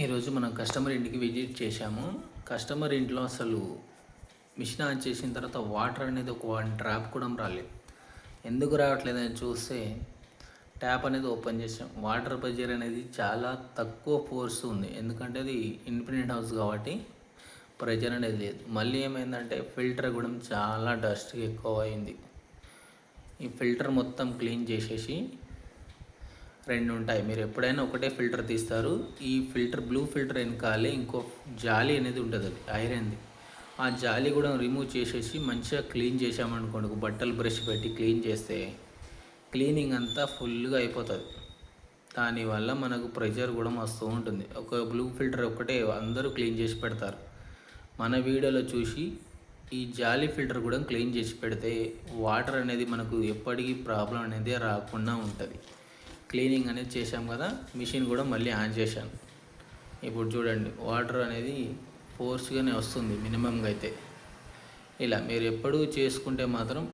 ఈరోజు మనం కస్టమర్ ఇంటికి విజిట్ చేశాము. కస్టమర్ ఇంట్లో అసలు మిషన్ ఆన్ చేసిన తర్వాత వాటర్ అనేది ఒక 1 డ్రాప్ కూడా రాలేదు. ఎందుకు రావట్లేదని చూస్తే ట్యాప్ అనేది ఓపెన్ చేసాం. వాటర్ ప్రెషర్ అనేది చాలా తక్కువ ఫోర్స్ ఉంది. ఎందుకంటే అది ఇండిపెండెంట్ హౌస్ కాబట్టి ప్రెషర్ అనేది లేదు. మళ్ళీ ఏమైందంటే ఫిల్టర్ కూడా చాలా డస్ట్ ఎక్కువ అయింది. ఈ ఫిల్టర్ మొత్తం క్లీన్ చేసేసి 2 ఉంటాయి. మీరు ఎప్పుడైనా ఒకటే ఫిల్టర్ తీస్తారు. ఈ ఫిల్టర్ బ్లూ ఫిల్టర్ వెనకాలే ఇంకో జాలి అనేది ఉంటుంది, అది ఐరన్ది. ఆ జాలి కూడా రిమూవ్ చేసేసి మంచిగా క్లీన్ చేసామనుకోండి, ఒక బట్టలు బ్రష్ పెట్టి క్లీన్ చేస్తే క్లీనింగ్ అంతా ఫుల్గా అయిపోతుంది. దానివల్ల మనకు ప్రెషర్ కూడా మస్తు ఉంటుంది. ఒక బ్లూ ఫిల్టర్ ఒక్కటే అందరూ క్లీన్ చేసి పెడతారు. మన వీడియోలో చూసి ఈ జాలి ఫిల్టర్ కూడా క్లీన్ చేసి పెడితే వాటర్ అనేది మనకు ఎప్పటికీ ప్రాబ్లం అనేది రాకుండా ఉంటుంది. క్లీనింగ్ అనేది చేసాం కదా, మిషన్ కూడా మళ్ళీ ఆన్ చేశాను. ఇప్పుడు చూడండి, వాటర్ అనేది ఫోర్స్గానే వస్తుంది మినిమంగా అయితే. ఇలా మీరు ఎప్పుడూ చేసుకుంటే మాత్రం